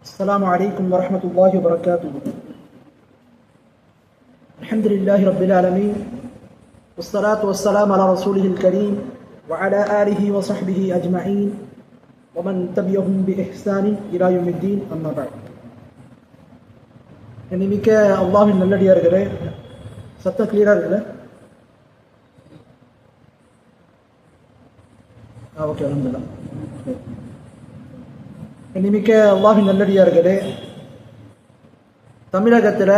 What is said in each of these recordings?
السلام عليكم ورحمة الله وبركاته. الحمد لله رب العالمين والصلاة والسلام على رسوله الكريم وعلى آله وصحبه أجمعين ومن تبعهم بإحسان إلى يوم الدين أما بعد. மிக்க அல்லாஹ்வின் நல்லடியார்களே, சத்தம் கிளியரா இருக்குல்ல? ஓகே, அல்ஹம்துலில்லாஹ். மிக்க அல்லாஹ்வின் நல்லடியார்களே, தமிழகத்தில்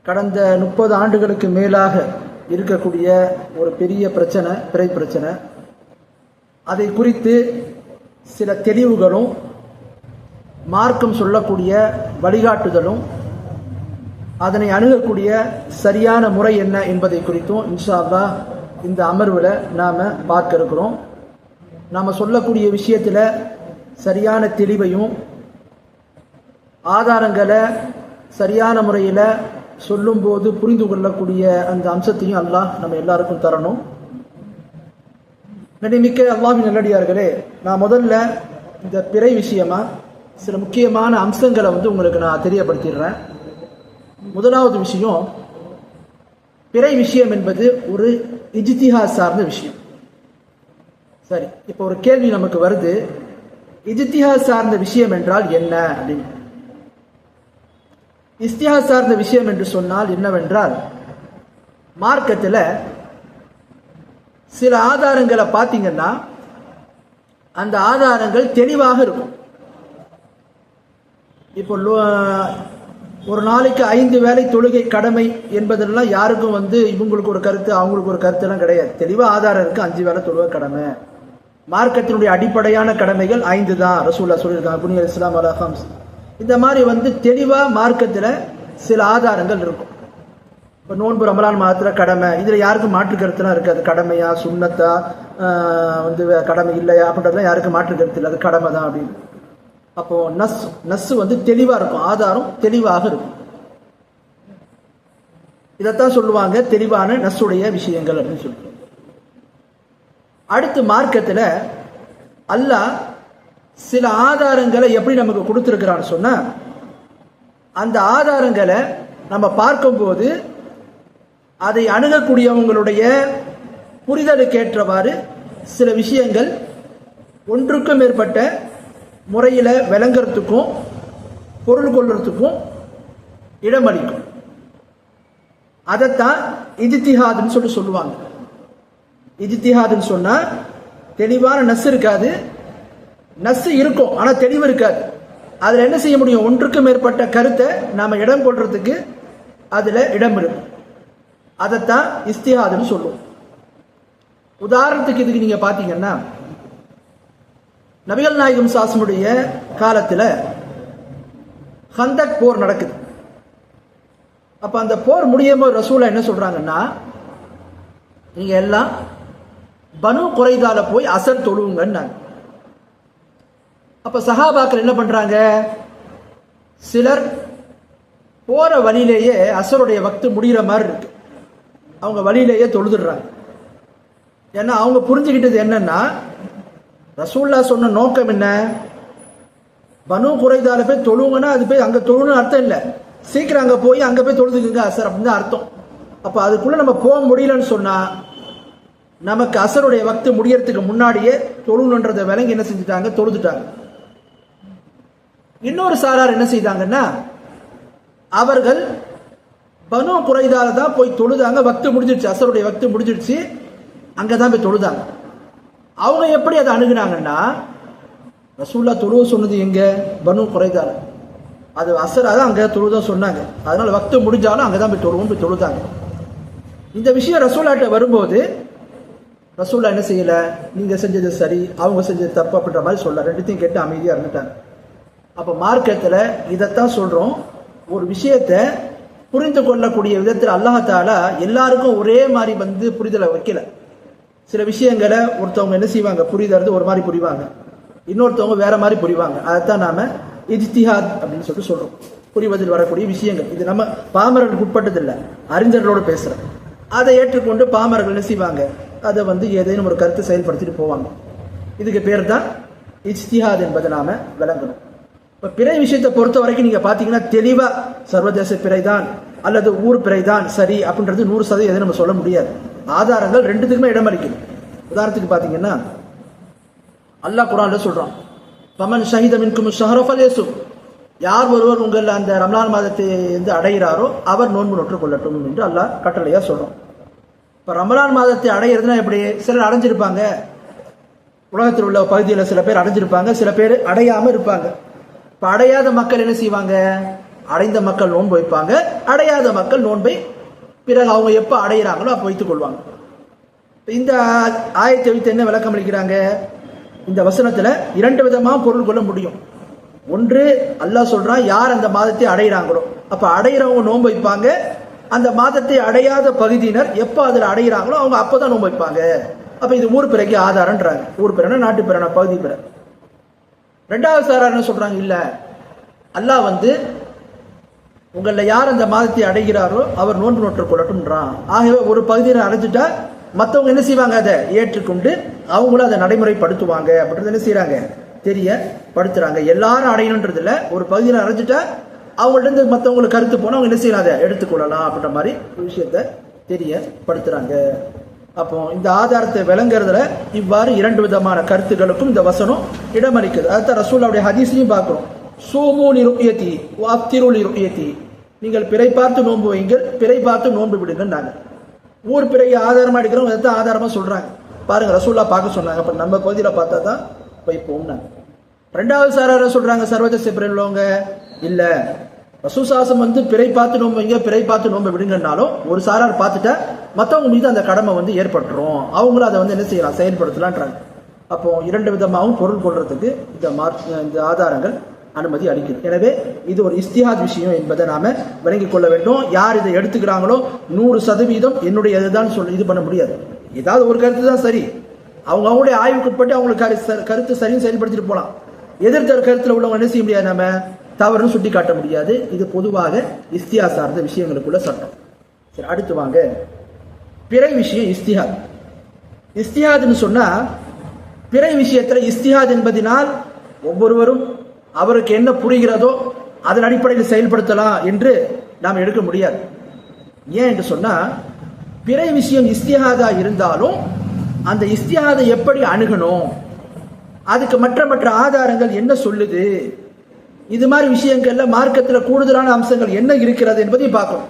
கடந்த 30 ஆண்டுகளுக்கு மேலாக இருக்கக்கூடிய ஒரு பெரிய பிரச்சனை, பிறை பிரச்சனை. அதை குறித்து சில தெளிவுகளும் மார்க்கம் சொல்லக்கூடிய வழிகாட்டுதலும் அதனை அணுகக்கூடிய சரியான முறை என்ன என்பதை குறித்தும் இன்ஷா அல்லாஹ் இந்த அமர்வில் நாம் பார்க்க இருக்கிறோம். நாம் சொல்லக்கூடிய விஷயத்தில் சரியான தெளிவையும் ஆதாரங்களை சரியான முறையில் சொல்லும்போது புரிந்து கொள்ளக்கூடிய அந்த அம்சத்தையும் அல்லாஹ் நம்ம எல்லாருக்கும் தரணும். மிக்க அல்லாஹ்வின் நல்லடியார்களே, நான் முதல்ல இந்த பிறை விஷயமா சில முக்கியமான அம்சங்களை உங்களுக்கு நான் தெரியப்படுத்திடுறேன். முதலாவது விஷயம், பிறை விஷயம் என்பது ஒரு இஜ்திஹாத் சார்ந்த விஷயம். சரி, இப்போ ஒரு கேள்வி நமக்கு வருது, இஜ்திஹாத் சார்ந்த விஷயம் என்றால் என்ன அப்படின்னு. இஜ்திஹாத் சார்ந்த விஷயம் என்று சொன்னால் என்னவென்றால், மார்க்கத்தில் சில ஆதாரங்களை பார்த்தீங்கன்னா அந்த ஆதாரங்கள் தெளிவாக இருக்கும். இப்போ ஒரு நாளைக்கு 5 வேளை தொழுகை கடமை என்பதெல்லாம் யாருக்கும் இவங்களுக்கு ஒரு கருத்து அவங்களுக்கு ஒரு கருத்துலாம் கிடையாது. தெளிவாக ஆதாரம் இருக்கு, 5 வேளை தொழுகை கடமை. மார்க்கத்தினுடைய அடிப்படையான கடமைகள் 5 தான். ரசூலுல்லாஹ் சொல்லியிருக்காங்க, புனிய இஸ்லாம் அலா ஹம்ஸ். இந்த மாதிரி தெளிவாக மார்க்கத்தில் சில ஆதாரங்கள் இருக்கும். இப்போ நோன்பு ரமலான் மாதத்தில் கடமை, இதில் யாருக்கும் மாற்று கருத்துலாம் இருக்காது. கடமையா சுன்னத்தா கடமை இல்லையா அப்படின்றதுலாம் யாருக்கும் மாற்று கருத்து இல்லை, அது கடமை தான் அப்படின்னு. அப்போ நஸ் தெளிவா இருக்கும், ஆதாரம் தெளிவாக இருக்கும். இதைத்தான் சொல்லுவாங்க தெளிவான நஸ்ஸுடைய விஷயங்கள் அப்படின்னு சொல்லுவாங்க. அடுத்து மார்க்கத்தில் அல்லாஹ் சில ஆதாரங்களை எப்படி நமக்கு கொடுத்துருக்கிறான்னு சொன்னா, அந்த ஆதாரங்களை நம்ம பார்க்கும்போது அதை அணுகக்கூடியவங்களுடைய புரிதலுக்கு ஏற்றவாறு சில விஷயங்கள் ஒன்றுக்கும் மேற்பட்ட முறையில் விளங்குறதுக்கும் பொருள் கொள்றதுக்கும் இடமளிக்கும். அதைத்தான் இஜ்திஹாதுன்னு சொல்லுவாங்க. இஜ்திஹாதுன்னு சொன்னா தெளிவான நஸ் இருக்காது, நஸ் இருக்கும் ஆனா தெளிவு இருக்காது. அதுல என்ன செய்ய முடியும், ஒன்றுக்கு மேற்பட்ட கருத்தை நாம இடம் கொள்றதுக்கு அதுல இடம் இருக்கும். அதைத்தான் இஜ்திஹாதுன்னு சொல்லுவோம். உதாரணத்துக்கு இதுக்கு நீங்க பாத்தீங்கன்னா, நபிகள் நாயகம் சாசனுடைய காலத்தில் ஹந்தக் போர் நடக்குது. அப்ப அந்த போர் முடியும் போது ரசூலா என்ன சொல்றாங்கன்னா, நீங்க எல்லாம் பனு குறைதால போய் அசர் தொழுவுங்கன்னாங்க. அப்ப சஹாபாக்கள் என்ன பண்றாங்க, சிலர் போற வழியிலேயே அசருடைய வக்து முடிகிற மாதிரி இருக்கு, அவங்க வழியிலேயே தொழுதுடுறாங்க. ஏன்னா அவங்க புரிஞ்சுக்கிட்டது என்னன்னா, ரசூலுல்லாஹ் சொன்ன நோக்கம் என்ன, பனு குறைதால போய் தொழுவுங்கன்னா அது போய் அங்க தொழுன்னு அர்த்தம் இல்லை, சீக்கிரம் அங்க போய் அங்க போய் தொழுதுக்குங்க அசர் அப்படின்னு அர்த்தம். அப்ப அதுக்குள்ள நம்ம போக முடியலன்னு சொன்னா நமக்கு அசருடைய வக்து முடியறதுக்கு முன்னாடியே தொழுணுன்றதை விளங்கி என்ன செஞ்சுட்டாங்க, தொழுதுட்டாங்க. இன்னொரு சாரார் என்ன செய்தாங்கன்னா, அவர்கள் பனு குறைதால தான் போய் தொழுதாங்க, வக்து முடிஞ்சிடுச்சு, அசருடைய வக்து முடிஞ்சிடுச்சு, அங்கதான் போய் தொழுதாங்க. அவங்க எப்படி அதை அணுகுனாங்கன்னா, ரசூலுல்லாஹ் தொழுவ சொன்னது எங்க, பனு குறைதால, அது அசர், அதான் அங்க தொழுதான் சொன்னாங்க, அதனால வக்து முடிஞ்சாலும் அங்கதான் போய் தொழுவோம், போய் தொழுதாங்க. இந்த விஷயம் ரசூலுல்லாஹ்ட்ட வரும்போது ரசூலுல்லாஹ் என்ன செய்யல, நீங்க செஞ்சது சரி அவங்க செஞ்சது தப்பு அப்படின்ற மாதிரி சொல்ல, ரெண்டுத்தையும் கேட்டு அமைதியா இருந்துட்டாங்க. அப்ப மார்க்கத்துல இதைத்தான் சொல்றோம், ஒரு விஷயத்தை புரிந்து கொள்ளக்கூடிய விதத்தில் அல்லாஹ் தஆலா எல்லாருக்கும் ஒரே மாதிரி புரிதலை வைக்கல. சில விஷயங்களை ஒருத்தவங்க என்ன செய்வாங்க, புரிதறது ஒரு மாதிரி புரிவாங்க, இன்னொருத்தவங்க வேற மாதிரி புரிவாங்க. அதைத்தான் நாம இஜ்திஹாத் அப்படின்னு சொல்றோம், புரிவதில் வரக்கூடிய விஷயங்கள். இது நம்ம பாமரர்களுக்கு உட்பட்டது இல்லை, அறிஞர்களோடு பேசுறோம். அதை ஏற்றுக்கொண்டு பாமரர்கள் என்ன செய்வாங்க, அதை ஏதேனும் ஒரு கருத்தை செயல்படுத்திட்டு போவாங்க. இதுக்கு பேர் தான் இஜ்திஹாத் என்பதை நாம விளங்கணும். இப்போ பிறை விஷயத்தை பொறுத்த வரைக்கும் நீங்க பாத்தீங்கன்னா தெளிவா சர்வதேச பிறைதான் அல்லது ஊர் பிறைதான் சரி அப்படின்றது 100% நம்ம சொல்ல முடியாது. ஆதாரங்கள் ரெண்டுத்துக்குமே இடம் அளிக்குது. உதாரணத்துக்கு பாத்தீங்கன்னா அல்லாஹ் குர்ஆன்ல சொல்றான், பமன் ஷஹீத மின்கும் ஷஹர ஃபல்யஸும், யார் ஒருவர் உங்கள் அந்த ரமலான் மாதத்தை அடைகிறாரோ அவர் நோன்பு நோற்று கொள்ளட்டும் என்று அல்லாஹ் கட்டளையா சொல்றோம். இப்ப ரமலான் மாதத்தை அடைகிறதுனா எப்படி? சிலர் அடைஞ்சிருப்பாங்க, உலகத்தில் உள்ள பகுதியில் சில பேர் அடைஞ்சிருப்பாங்க, சில பேர் அடையாம இருப்பாங்க. இப்ப அடையாத மக்கள் என்ன செய்வாங்க? அடைந்த மக்கள் நோன்பு வைப்பாங்க, அடையாத மக்கள் நோன்பை பிறகு அவங்க எப்ப அடைகிறாங்களோ அப்ப வைத்துக் கொள்வாங்க. இந்த ஆயத்தை வைத்து என்ன விளக்கம் அளிக்கிறாங்க? இந்த வசனத்துல 2 விதமா பொருள் கொள்ள முடியும். ஒன்று, அல்லாஹ் சொல்றான் யார் அந்த மாதத்தை அடைகிறாங்களோ, அப்ப அடைகிறவங்க நோன்பு வைப்பாங்க, அந்த மாதத்தை அடையாத பகுதியினர் எப்ப அதுல அடைகிறாங்களோ அவங்க அப்பதான் நோன்பு வைப்பாங்க. அப்ப இது ஊர் பிறைக்கு ஆதாரம்ன்றாங்க. ஊர் பிறைனா நாட்டு பிறைனா பகுதி பிறை. 2வது சாரார் என்ன சொல்றாங்க? இல்ல, அல்லாஹ் உங்கள யார் அந்த மாதத்தை அடைகிறாரோ அவர் நோன்பு நோற்று கொள்ளட்டும்ன்றான். ஆகவே ஒரு பகுதியில் அடைஞ்சிட்டா மற்றவங்க என்ன செய்வாங்க? அதை ஏற்றுக்கொண்டு அவங்களும் அதை நடைமுறைப்படுத்துவாங்க அப்படின்றது என்ன செய்யறாங்க? தெரியப்படுத்துறாங்க. எல்லாரும் அடையணுன்றது இல்ல, ஒரு பகுதியில் அடைஞ்சிட்டா அவங்கள்ட்ட இருந்து மற்றவங்களுக்கு கருத்து போனா அவங்க என்ன செய்யலாம்? அதை எடுத்துக்கொள்ளலாம் அப்படின்ற மாதிரி விஷயத்த தெரியப்படுத்துறாங்க. அப்போ இந்த ஆதாரத்தை விளங்குறதுல இவ்வாறு 2 விதமான கருத்துக்களுக்கும் இந்த வசனம் இடமளிக்குது. அதான் ரசூலுடைய ஹதீஸ்லயும் பார்க்கிறோம், சூமு லிருயதி வஅஃப்திரு லிருயதி, நீங்கள் பிறை பார்த்து நோன்பு வைங்கள், பிறை பார்த்து நோன்பு விடுங்கன்னாங்க. ஊர் பிறையை ஆதாரமா எடுக்கிறவங்க எதாவது ஆதாரமா சொல்றாங்க. பாருங்க, ரசூல்லா பார்க்க சொன்னாங்க, அப்ப நம்ம பகுதியில பார்த்தா தான் வைப்போம்னாங்க. 2வது சாரார சொல்றாங்க சர்வதேச பிறை உள்ளவங்க, இல்ல ரசூசாசம் பிறை பார்த்து நோன்பு வைங்க, பிறை பார்த்து நோன்பு விடுங்கன்னாலும் ஒரு சாரார் பார்த்துட்டா மற்றவங்க மீது அந்த கடமை ஏற்பட்டுரும், அவங்களும் அதை என்ன செய்யலாம்? செயல்படுத்தலான்றாங்க. அப்போ 2 விதமாகவும் பொருள் கொள்றதுக்கு இந்த ஆதாரங்கள் அனுமதி அளிக்குது. எனவே இது ஒரு இஸ்திஹாத் விஷயம் என்பதை நாம விளங்கிக் கொள்ள வேண்டும். யார் இதை எடுத்துக்கிறாங்களோ 100% என்னுடைய இதுதான் இது பண்ண முடியாது. ஏதாவது ஒரு கருத்து தான் சரி, அவங்களுடைய ஆய்வுக்கு உட்பட்டு அவங்களுக்கு கருத்து சரியும் செயல்படுத்திட்டு போலாம். எதிர்த்த கருத்துல உள்ளவங்க என்ன செய்ய முடியாது? நம்ம தவறுன்னு சுட்டி காட்ட முடியாது. இது பொதுவாக இஸ்திஹா சார்ந்த விஷயங்களுக்குள்ள சட்டம். சரி, அடுத்து வாங்க. பிறை விஷயம் இஸ்திஹாத். இஸ்திஹாத்னு சொன்னா பிறை விஷயத்துல இஸ்திஹாத் என்பதனால் ஒவ்வொருவரும் அவருக்கு என்ன புரிகிறதோ அதன் அடிப்படையில் செயல்படுத்தலாம் என்று நாம் எடுக்க முடியாது. ஏன் என்று சொன்னா பிறை விஷயம் இஸ்திஹாதா இருந்தாலும் அந்த இஸ்திஹாதை எப்படி அணுகணும், அதுக்கு மற்ற ஆதாரங்கள் என்ன சொல்லுது, இது மாதிரி விஷயங்கள்ல மார்க்கத்துல கூடுதலான அம்சங்கள் என்ன இருக்கிறது என்பதையும் பார்க்கணும்.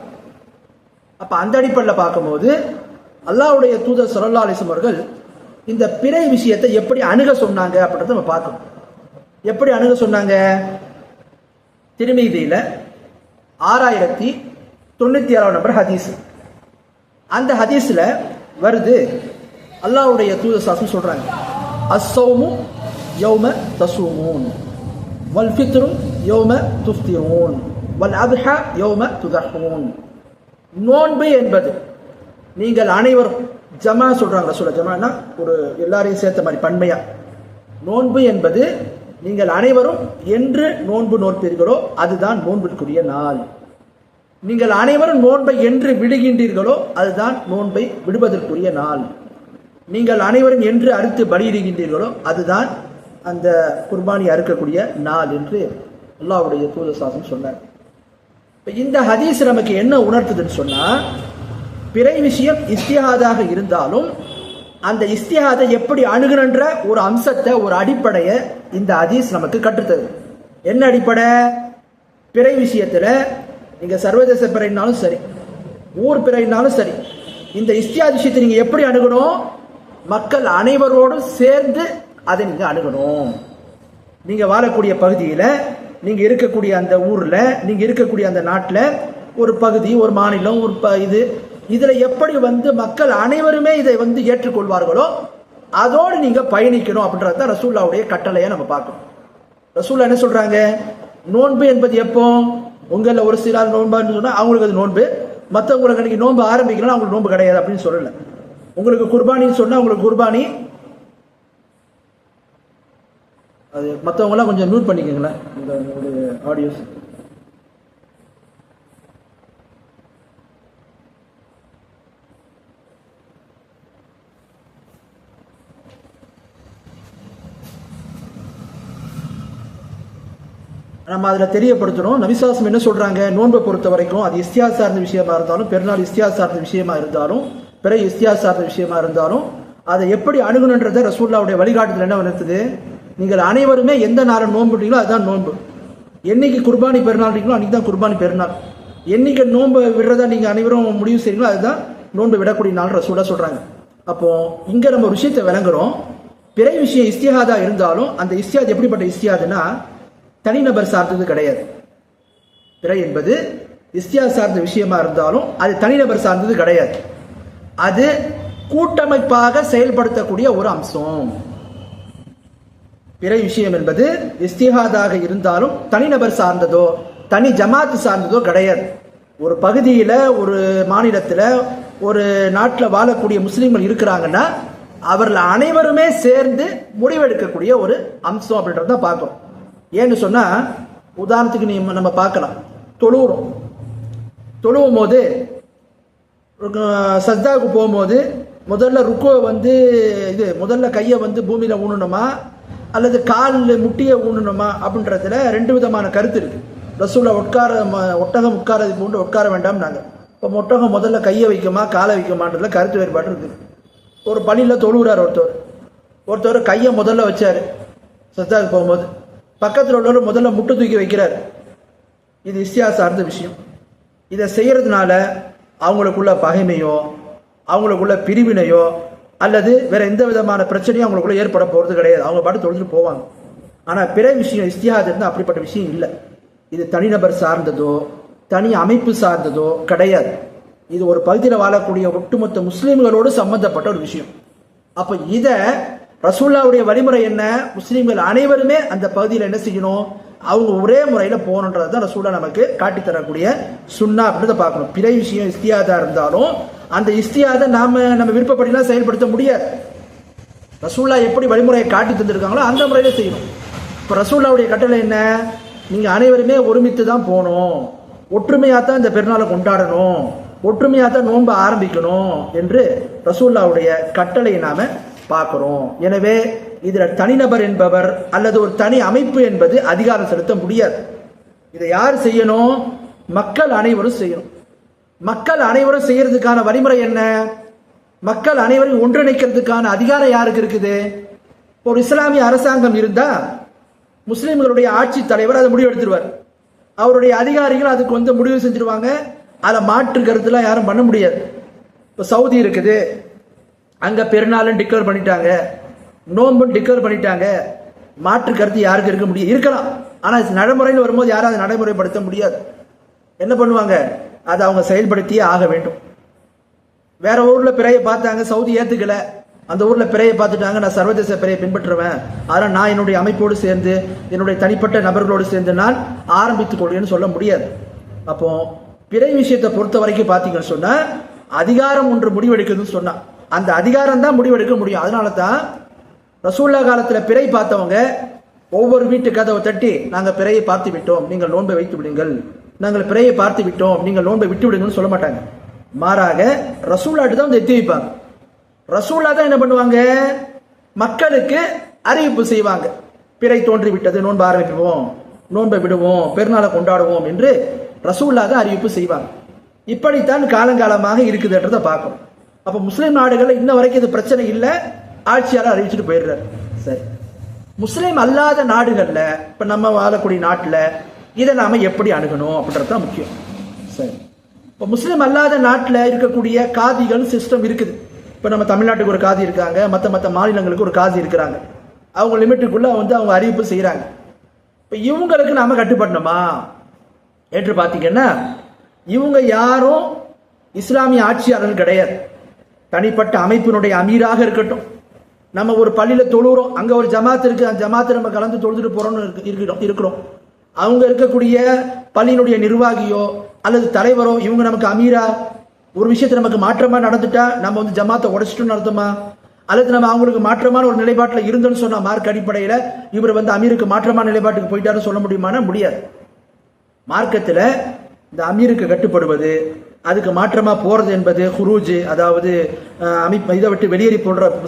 அப்ப அந்த அடிப்படையில் பார்க்கும்போது அல்லாஹ்வுடைய தூதர் ஸல்லல்லாஹு அலைஹி வஸல்லம் அவர்கள் இந்த பிறை விஷயத்தை எப்படி அணுக சொன்னாங்க அப்படின்றத நம்ம பார்க்கணும். எப்படி அணுக சொன்னாங்க? திருமீதியில 6096 நம்பர் ஹதீஸ். அந்த ஹதீஸ்ல வருது, அல்லாஹ்வுடைய தூதர் சாசம் சொல்றாங்க, அஸ்ஸௌமு யௌம தஸூமூன் வல் ஃபித்ரு யௌம துஃப்திரூன் வல் அத்ஹா யௌம துதஹூன். நோன்பு என்பது நீங்கள் அனைவரும், ஜமா சொல்றாங்க, ஜமானா ஒரு எல்லாரையும் சேர்த்த மாதிரி பன்மையா, நோன்பு என்பது நீங்கள் அனைவரும் என்று நோன்பு நோற்பீர்களோ அதுதான் நோன்பிற்குரிய நாள். நீங்கள் அனைவரும் நோன்பை என்று விடுகின்றீர்களோ அதுதான் நோன்பை விடுவதற்குரிய நாள். நீங்கள் அனைவரும் என்று அறுத்து பலியிடுகின்றீர்களோ அதுதான் அந்த குர்பானி அறுக்கக்கூடிய நாள் என்று அல்லாஹ்வுடைய தூதர் சாசம் சொன்னார். இந்த ஹதீஸ் நமக்கு என்ன உணர்த்துதுன்னு சொன்னா, பிறை விஷயம் இஸ்திஹாதாக இருந்தாலும் அந்த இஸ்திஹாதை எப்படி அணுகுன்ற ஒரு அம்சத்தை, ஒரு அடிப்படையை இந்த ஹதீஸ் நமக்கு கற்றுத்தது. என்ன அடிப்படை? பிறை விஷயத்துல நீங்க சர்வதேச பிறைனாலும் சரி, ஊர் பிறைனாலும் சரி, இந்த இஸ்திஹாத் விஷயத்தை நீங்க எப்படி அணுகணும்? மக்கள் அனைவரோடும் சேர்ந்து அதை நீங்க அணுகணும். நீங்க வாழக்கூடிய பகுதியில, நீங்க இருக்கக்கூடிய அந்த ஊர்ல, நீங்க இருக்கக்கூடிய அந்த நாட்டுல ஒரு பகுதி, ஒரு மாநிலம், ஒரு இதுல எப்படி மக்கள் அனைவருமே இதை ஏற்றுக்கொள்வார்களோ அதோடு நீங்க பயணிக்கணும் அப்படின்றத ரசூலுல்லாஹ்வுடைய கட்டளையை நம்ம பார்க்கணும். ரசூலுல்லாஹ் என்ன சொல்றாங்க? நோன்பு என்பது எப்போ? உங்கள ஒரு சிலர் நோன்பான்னு சொன்னா அவங்களுக்கு அது நோன்பு, மற்றவங்களுக்கு அன்னைக்கு நோன்பு ஆரம்பிக்கலாம், அவங்களுக்கு நோன்பு கிடையாது அப்படின்னு சொல்லல. உங்களுக்கு குர்பானின்னு சொன்னா உங்களுக்கு குர்பானி, அது மற்றவங்களாம் கொஞ்சம் மியூட் பண்ணிக்கோங்களேன் உங்களுடைய ஆடியோஸ். நம்ம அதில் தெரியப்படுத்தணும். நபிசாசம் என்ன சொல்றாங்க, நோன்பை பொறுத்த வரைக்கும் அது இஸ்தியா சார்ந்த விஷயமா இருந்தாலும், பெருநாள் இஸ்தியா சார்ந்த விஷயமா இருந்தாலும், பிற இஸ்தியா சார்ந்த விஷயமா இருந்தாலும், அதை எப்படி அணுகணுன்றதை ரசூலுல்லாஹ்வுடைய வழிகாட்டுதல் என்ன இருக்குது, நீங்கள் அனைவருமே எந்த நாள் நோன்புட்டீங்களோ அதுதான் நோன்பு. என்னைக்கு குர்பானி பெருநாள் இருக்கீங்களோ அன்னைக்கு தான் குர்பானி பெருநாள். என்னைக்கு நோன்பு விடுறதா நீங்க அனைவரும் முடிவு செய்றீங்களோ அதுதான் நோன்பு விடக்கூடிய நாள் ரசூலுல்லாஹ் சொல்றாங்க. அப்போ இங்க நம்ம ஒரு விஷயத்தை விளங்குறோம். பிறை விஷயம் இஸ்திஹாதா இருந்தாலும் அந்த இஸ்திஹாத் எப்படிப்பட்ட இஸ்திஹாதுன்னா தனிநபர் சார்ந்தது கிடையாது. பிறை என்பது இஸ்திஹாத் சார்ந்த விஷயமா இருந்தாலும் அது தனிநபர் சார்ந்தது கிடையாது. அது கூட்டமைப்பாக செயல்படுத்தக்கூடிய ஒரு அம்சம். பிறை விஷயம் என்பது இஸ்திஹாதாக இருந்தாலும் தனிநபர் சார்ந்ததோ தனி ஜமாத்து சார்ந்ததோ கிடையாது. ஒரு பகுதியில், ஒரு மாநிலத்தில், ஒரு நாட்டில் வாழக்கூடிய முஸ்லீம்கள் இருக்கிறாங்கன்னா அவர்கள் அனைவருமே சேர்ந்து முடிவெடுக்கக்கூடிய ஒரு அம்சம் அப்படின்றத பார்க்கிறோம். ஏன்னு சொன்னா, உதாரணத்துக்கு நம்ம பார்க்கலாம், தொழுவும் போது சஜ்தாவுக்கு போகும்போது முதல்ல ருக்குவை முதல்ல கையை பூமியில ஊனணுமா அல்லது காலில் முட்டியை ஊனணுமா அப்படின்றதுல ரெண்டு விதமான கருத்து இருக்கு. ரசூலுல்லாஹ் ஒட்டகம் உட்காரது போன்று உட்கார வேண்டாம் நாங்கள். இப்போ ஒட்டகம் முதல்ல கையை வைக்குமா காலை வைக்குமான்றதுல கருத்து வேறுபாடு இருக்கு. ஒரு பள்ளியில் தொழுகிறார் ஒருத்தர் கையை முதல்ல வச்சாரு சஜ்தாவுக்கு போகும்போது, பக்கத்தில் உள்ளவர் முதல்ல முட்டு தூக்கி வைக்கிறார். இது இஸ்தியா சார்ந்த விஷயம். இதை செய்யறதுனால அவங்களுக்குள்ள பகைமையோ அவங்களுக்குள்ள பிரிவினையோ அல்லது வேற எந்த விதமான பிரச்சனையும் அவங்களுக்குள்ள ஏற்பட போறது கிடையாது. அவங்க பாட்டு தொழுதுட்டு போவாங்க. ஆனால் பிற விஷயம் இஸ்திஹாத் இருந்தால் அப்படிப்பட்ட விஷயம் இல்லை. இது தனிநபர் சார்ந்ததோ தனி அமைப்பு சார்ந்ததோ கிடையாது. இது ஒரு பகுதியில் வாழக்கூடிய ஒட்டுமொத்த முஸ்லீம்களோடு சம்பந்தப்பட்ட ஒரு விஷயம். அப்ப இத ரசூலுல்லாஹ்வுடைய வழிமுறை என்ன, முஸ்லீம்கள் அனைவருமே அந்த பகுதியில் என்ன செய்யணும், அவங்க ஒரே முறையில போகணுன்றது தான் ரசூலுல்லாஹ் நமக்கு காட்டி தரக்கூடிய சுன்னா அப்படின்றத பார்க்கணும். பிற விஷயம் இஸ்திஹாதா இருந்தாலும் அந்த இஸ்திஹாதை நம்ம விருப்பப்படிலாம் செயல்படுத்த முடியாது. ரசூலுல்லாஹ் எப்படி வழிமுறையை காட்டி தந்திருக்காங்களோ அந்த முறையில செய்யணும். இப்போ ரசூலுல்லாஹ்வுடைய கட்டளை என்ன, நீங்க அனைவருமே ஒருமித்து தான் போகணும், ஒற்றுமையா தான் இந்த பெருநாளை கொண்டாடணும், ஒற்றுமையா தான் நோன்பு ஆரம்பிக்கணும் என்று ரசூலுல்லாஹ்வுடைய கட்டளையை நாம பார்க்கிறோம். எனவே இதுல தனிநபர் என்பவர் அல்லது ஒரு தனி அமைப்பு என்பது அதிகாரம் செலுத்த முடியாது. இதை யார் செய்யணும், மக்கள் அனைவரும் செய்யணும். மக்கள் அனைவரும் செய்யறதுக்கான வழிமுறை என்ன, மக்கள் அனைவரும் ஒன்றிணைக்கிறதுக்கான அதிகாரம் யாருக்கு இருக்குது. ஒரு இஸ்லாமிய அரசாங்கம் இருந்தா முஸ்லிம்களுடைய ஆட்சி தலைவர் அதை முடிவு எடுத்துருவார். அவருடைய அதிகாரிகள் அதுக்கு முடிவு செஞ்சிருவாங்க. அதை மாற்று கருத்துலாம் யாரும் பண்ண முடியாது. இப்போ சவுதி இருக்குது, அங்க பெருநாளும் டிக்ளேர் பண்ணிட்டாங்க, நோன்பும் டிக்ளேர் பண்ணிட்டாங்க. மாற்று கருத்து யாருக்கு இருக்க முடியும், இருக்கலாம். ஆனா நடைமுறையில் வரும்போது யாரும் அதை நடைமுறைப்படுத்த முடியாது. என்ன பண்ணுவாங்க, அதை அவங்க செயல்படுத்தியே ஆக வேண்டும். வேற ஊர்ல பிறையை பார்த்தாங்க, சவுதி ஏத்துக்கல, அந்த ஊர்ல பிறையை பார்த்துட்டாங்க, நான் சர்வதேச பிறையை பின்பற்றுவேன், அதனால் நான் என்னுடைய அமைப்போடு சேர்ந்து என்னுடைய தனிப்பட்ட நபர்களோடு சேர்ந்து நான் ஆரம்பித்துக் கொள்வேன்னு சொல்ல முடியாது. அப்போ பிறை விஷயத்தை பொறுத்த வரைக்கும் பார்த்தீங்கன்னு சொன்னா, அதிகாரம் ஒன்று முடிவெடுக்குதுன்னு சொன்னா அந்த அதிகாரம் தான் முடிவெடுக்க முடியும். அதனால தான் ரசூலுல்லாஹ் காலத்துல பிறை பார்த்தவங்க ஒவ்வொரு வீட்டு கதவை தட்டி, நாங்க பிறையை பார்த்து விட்டோம், நீங்கள் நோன்பை வைத்து விடுங்கள், நாங்கள் பிறையை பார்த்து விட்டோம், நீங்கள் நோன்பை விட்டு விடுங்கன்னு சொல்ல மாட்டாங்க. மாறாக ரசூலுல்லாஹ் தான் எத்தி வைப்பாங்க. ரசூலுல்லாஹ் தான் என்ன பண்ணுவாங்க, மக்களுக்கு அறிவிப்பு செய்வாங்க. பிறை தோன்றி விட்டது, நோன்பு ஆரம்பிப்போம், நோன்பை விடுவோம், பெருநாளை கொண்டாடுவோம் என்று ரசூலுல்லாஹ் தான் அறிவிப்பு செய்வாங்க. இப்படித்தான் காலங்காலமாக இருக்குதுன்றதை பார்க்கணும். அப்ப முஸ்லிம் நாடுகள் இன்ன வரைக்கும் இது பிரச்சனை இல்லை, ஆட்சியாளர் அறிவிச்சுட்டு போயிடுறாரு. சரி, முஸ்லிம் அல்லாத நாடுகள்ல, இப்ப நம்ம வாழக்கூடிய நாட்டுல இதை நாம எப்படி அணுகணும் அப்படின்றதுதான் முக்கியம். சரி, இப்ப முஸ்லிம் அல்லாத நாட்டுல இருக்கக்கூடிய காதிகள் சிஸ்டம் இருக்குது. இப்ப நம்ம தமிழ்நாட்டுக்கு ஒரு காதி இருக்காங்க, மற்ற மாநிலங்களுக்கு ஒரு காதி இருக்கிறாங்க. அவங்க லிமிட்டுக்குள்ள அவங்க அறிவிப்பு செய்யறாங்க. இப்ப இவங்களுக்கு நாம கட்டுப்படணுமா என்று பாத்தீங்கன்னா, இவங்க யாரும் இஸ்லாமிய ஆட்சியாளர்கள் கிடையாது. தனிப்பட்ட அமைப்பினுடைய அமீராக இருக்கட்டும், நம்ம ஒரு பள்ளியில தொழுகிறோம், அங்க ஒரு ஜமாத் இருக்கு, அந்த ஜமாத்தை நம்ம கலந்து தொழுதுட்டு போறோம்னு இருக்கிறோம். அவங்க இருக்கக்கூடிய பள்ளியினுடைய நிர்வாகியோ அல்லது தலைவரோ இவங்க நமக்கு அமீரா, ஒரு விஷயத்தை நமக்கு மாற்றமா நடந்துட்டா நம்ம ஜமாத்தை உடைச்சிட்டோம்னு அர்த்தமா, அல்லது நம்ம அவங்களுக்கு மாற்றமான ஒரு நிலைப்பாட்டில் இருந்தோம்னு சொன்னா மார்க் அடிப்படையில் இவர் அமீருக்கு மாற்றமான நிலைப்பாட்டுக்கு போயிட்டாருன்னு சொல்ல முடியுமானா முடியாது. மார்க்கத்துல இந்த அமீருக்கு கட்டுப்படுவது, அதுக்கு மாற்றமா போறது என்பது ஹுரூஜ், அதாவது இதை விட்டு வெளியேறி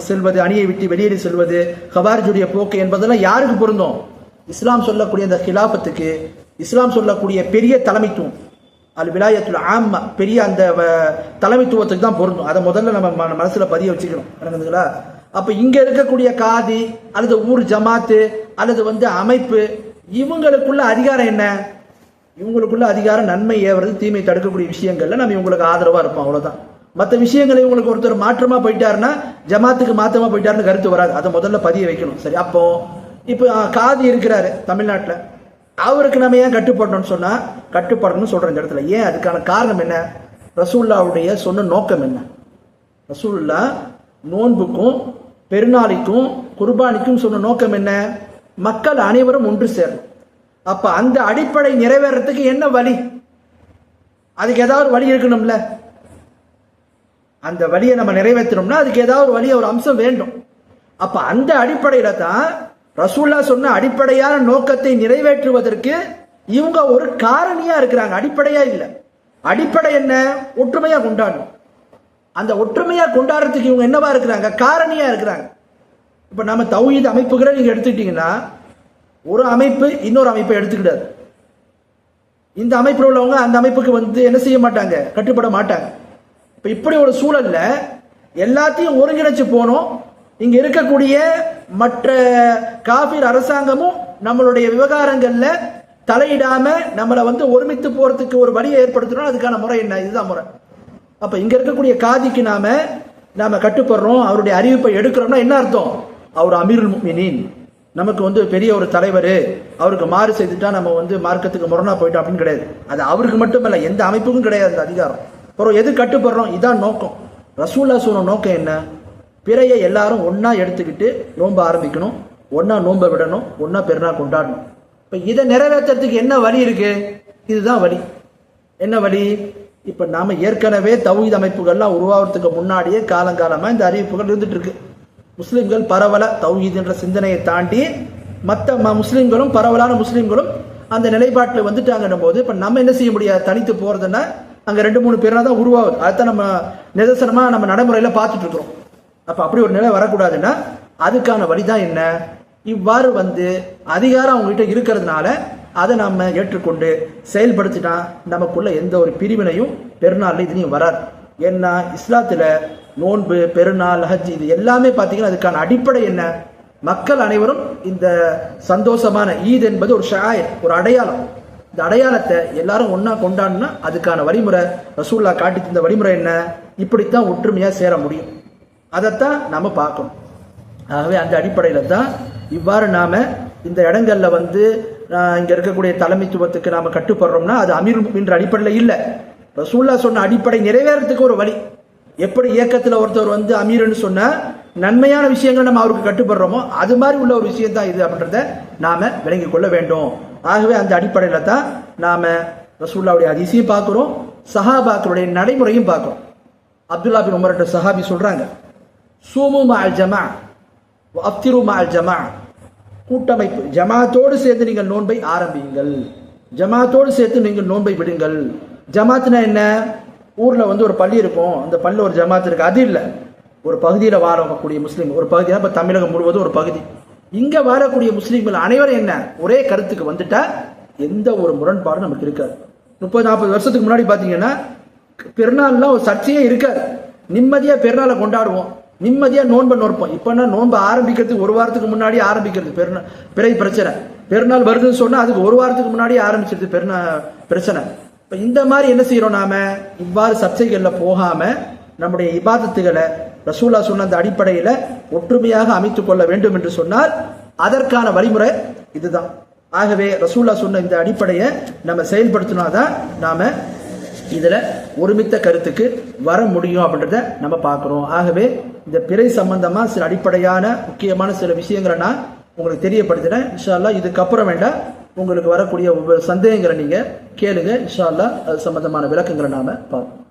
செல்வது, அணியை விட்டு வெளியேறி செல்வது, ஹவாரிஜுடைய போக்கு என்பதெல்லாம் யாருக்கு பொருந்தும், இஸ்லாம் சொல்லக்கூடிய அந்த ஹிலாஃபத்துக்கு, இஸ்லாம் சொல்லக்கூடிய பெரிய தலைமைத்துவம், அல் விலாயத்துல் ஆம்மா, பெரிய அந்த தலைமைத்துவத்துக்கு தான் பொருந்தும். அதை முதல்ல நம்ம மனசுல பதிய வச்சுக்கணும். நடக்குதுங்களா? அப்ப இங்க இருக்கக்கூடிய காதி அல்லது ஊர் ஜமாத்து அல்லது அமைப்பு, இவங்களுக்குள்ள அதிகாரம் என்ன? இவங்களுக்குள்ள அதிகாரம் நன்மை ஏவுறது, தீமை தடுக்கக்கூடிய விஷயங்கள்ல நம்ம இவங்களுக்கு ஆதரவா இருப்போம், அவ்வளவுதான். மற்ற விஷயங்களை இவங்களுக்கு ஒருத்தர் மாற்றமா போயிட்டாருன்னா, ஜமாத்துக்கு மாற்றமா போயிட்டாருன்னு கருத்து வராது. அதை முதல்ல பதிய வைக்கணும். சரி, அப்போ இப்போ காதி இருக்கிறாரு தமிழ்நாட்டில், அவருக்கு நம்ம ஏன் கட்டுப்படணும்னு சொன்னா, கட்டுப்படணும்னு சொல்ற இந்த இடத்துல ஏன், அதுக்கான காரணம் என்ன? ரசூலுல்லாவுடைய சொன்ன நோக்கம் என்ன? ரசூலுல்லா நோன்புக்கும் பெருநாளைக்கும் குர்பானிக்கும் சொன்ன நோக்கம் என்ன? மக்கள் அனைவரும் ஒன்று சேரும். அப்ப அந்த அடிப்படை நிறைவேறதுக்கு என்ன வழி? அதுக்கு ஏதாவது வழி இருக்கணும்ல. அந்த வழியை நம்ம நிறைவேற்றணும்னா அதுக்கு ஏதாவது ஒரு வழி, ஒரு அம்சம் வேண்டும். அப்ப அந்த அடிப்படையில தான் ரசூல்லா சொன்ன அடிப்படையான நோக்கத்தை நிறைவேற்றுவதற்கு இவங்க ஒரு காரணியா இருக்கிறாங்க, அடிப்படையா இல்லை. அடிப்படை என்ன? ஒற்றுமையா கொண்டாடணும். அந்த ஒற்றுமையா கொண்டாடுறதுக்கு இவங்க என்னவா இருக்கிறாங்க? காரணியா இருக்கிறாங்க. இப்ப நம்ம தௌஹீத் அமைப்புகளை நீங்க எடுத்துக்கிட்டீங்கன்னா, ஒரு அமைப்பு இன்னொரு அமைப்பை எடுத்துக்கிட்டாரு. இந்த அமைப்பில் உள்ளவங்க அந்த அமைப்புக்கு என்ன செய்ய மாட்டாங்க? கட்டுப்பட மாட்டாங்க. இப்ப இப்படி ஒரு சூழல்ல எல்லாத்தையும் ஒருங்கிணைச்சு போனோம். இங்க இருக்கக்கூடிய மற்ற காபிர் அரசாங்கமும் நம்மளுடைய விவகாரங்கள்ல தலையிடாம நம்மளை ஒருமித்து போறதுக்கு ஒரு வழியை ஏற்படுத்தணும். அதுக்கான முறை என்ன? இதுதான் முறை. அப்ப இங்க இருக்கக்கூடிய காதிக்கு நாம கட்டுப்படுறோம், அவருடைய அறிவிப்பை எடுக்கிறோம்னா என்ன அர்த்தம்? அவர் அமீருல் முஃமினீன், நமக்கு பெரிய ஒரு தலைவர், அவருக்கு மாறு செய்துட்டா நம்ம மார்க்கத்துக்கு முரணா போயிட்டோம் அப்படின்னு கிடையாது. அது அவருக்கு மட்டுமல்ல, எந்த அமைப்புக்கும் கிடையாது அந்த அதிகாரம். அப்புறம் எது கட்டுப்படுறோம்? இதான் நோக்கம். ரசூல்லா சொன்ன நோக்கம் என்ன? பிறையை எல்லாரும் ஒன்னா எடுத்துக்கிட்டு நோன்பு ஆரம்பிக்கணும், ஒன்னா நோன்பை விடணும், ஒன்னா பெருநாள் கொண்டாடணும். இப்ப இதை நிறைவேற்றத்துக்கு என்ன வழி இருக்கு? இதுதான் வழி. என்ன வழி? இப்ப நாம ஏற்கனவே தௌஹீத் அமைப்புகள்லாம் உருவாகிறதுக்கு முன்னாடியே காலங்காலமா இந்த அறிவிப்புகள் இருந்துட்டு இருக்கு. முஸ்லிம்கள் பரவல தௌஹீத் என்ற சிந்தனையை தாண்டி மற்ற முஸ்லிம்களும் பரவலான முஸ்லிம்களும் அந்த நிலைப்பாட்டில் வந்துட்டாங்கன்னும் போது இப்ப நம்ம என்ன செய்ய முடியாது? தனித்து போறதுன்னா அங்க 2-3 பேரா தான் உருவாகுது. அதுதான் நம்ம நிதர்சனமா நம்ம நடைமுறையில பார்த்துட்டு இருக்கிறோம். அப்ப அப்படி ஒரு நிலை வரக்கூடாதுன்னா அதுக்கான வழிதான் என்ன? இவ்வாறு அதிகாரம் அவங்ககிட்ட இருக்கிறதுனால அதை நம்ம ஏற்றுக்கொண்டு செயல்படுத்தினா நமக்குள்ள எந்த ஒரு பிரிவினையும் பெருநாள் இதுலையும் வராது. ஏன்னா இஸ்லாத்துல நோன்பு, பெருநாள், ஹஜ் இது எல்லாமே பார்த்தீங்கன்னா அதுக்கான அடிப்படை என்ன? மக்கள் அனைவரும் இந்த சந்தோஷமான ஈத் என்பது ஒரு ஷாயர், ஒரு அடையாளம். இந்த அடையாளத்தை எல்லாரும் ஒன்னா கொண்டாடினா அதுக்கான வழிமுறை ரசூல்லா காட்டி தந்த வழிமுறை என்ன? இப்படித்தான் ஒற்றுமையா சேர முடியும். அதைத்தான் நாம பார்க்கணும். ஆகவே அந்த அடிப்படையில தான் இவ்வாறு நாம இந்த இடங்கள்ல இங்க இருக்கக்கூடிய தலைமைத்துவத்துக்கு நாம கட்டுப்படுறோம்னா அது அமீர் என்ற அடிப்படையில் இல்லை, ரசூல்லா சொன்ன அடிப்படை நிறைவேறதுக்கு ஒரு வழி. எப்படி இயக்கத்தில் ஒருத்தர் அமீர்னு சொன்ன நன்மையான விஷயங்கள் நம்ம அவருக்கு கட்டுப்படுறோமோ அது மாதிரி உள்ள ஒரு விஷயம் தான் இது அப்படின்றத நாம விளங்கிக் கொள்ள வேண்டும். ஆகவே அந்த அடிப்படையில தான் நாம ரசூல்லாவுடைய ஹதீஸையும் பார்க்கிறோம், சஹாபாக்களுடைய நடைமுறையும் பார்க்கிறோம். அப்துல்லா பின் உமர் என்ற சஹாபி சொல்றாங்க, சூமு மஅல் ஜமா அஃப்திரு மஅல் ஜமா, கூட்டமைப்பு ஜமாத்தோடு சேர்ந்து நீங்கள் நோன்பை ஆரம்பியுங்கள், ஜமாத்தோடு சேர்த்து நீங்கள் நோன்பை விடுங்கள். ஜமாத்னா என்ன? ஊர்ல ஒரு பள்ளி இருக்கும், அந்த பள்ளியில் ஒரு ஜமாத் இருக்கு, அது இல்லை. ஒரு பகுதியில் வாழக்கூடிய முஸ்லீம், ஒரு பகுதியாக இப்போ தமிழகம் முழுவதும் ஒரு பகுதி, இங்க வாழக்கூடிய முஸ்லீம்கள் அனைவரும் என்ன ஒரே கருத்துக்கு வந்துட்டா எந்த ஒரு முரண்பாடும் நமக்கு இருக்காது. 30-40 வருஷத்துக்கு முன்னாடி பாத்தீங்கன்னா பெருநாள்லாம் ஒரு சர்ச்சையே இருக்காது. நிம்மதியா பெருநாளை கொண்டாடுவோம், நிம்மதியா நோன்பை நோற்போம். இப்பன்னா நோன்பு ஆரம்பிக்கிறதுக்கு ஒரு வாரத்துக்கு முன்னாடி ஆரம்பிக்கிறது பிறை பிரச்சனை. பெருநாள் வருதுன்னு சொன்னா அதுக்கு ஒரு வாரத்துக்கு முன்னாடி ஆரம்பிச்சிருது பிரச்சனை. இப்ப இந்த மாதிரி என்ன செய்யறோம்? நாம இவ்வாறு சர்ச்சைகள்ல போகாம நம்முடைய இபாதத்துகளை ரசூல்லா சொன்ன அந்த அடிப்படையில ஒற்றுமையாக அமைத்துக் கொள்ள வேண்டும் என்று சொன்னால் அதற்கான வழிமுறை இதுதான். ஆகவே ரசூல்லா சொன்ன இந்த அடிப்படையை நம்ம செயல்படுத்தினாதான் நாம இதுல ஒருமித்த கருத்துக்கு வர முடியும் அப்படின்றத நம்ம பார்க்கிறோம். ஆகவே இந்த பிறை சம்பந்தமா சில அடிப்படையான முக்கியமான சில விஷயங்களை நான் உங்களுக்கு தெரியப்படுத்தினேன். இன்ஷா அல்லாஹ் இதுக்கப்புறம் வேண்டாம் உங்களுக்கு வரக்கூடிய ஒவ்வொரு சந்தேகங்களை நீங்க கேளுங்க. இன்ஷா அல்லாஹ் அது சம்பந்தமான விளக்கங்களை நாம பார்ப்போம்.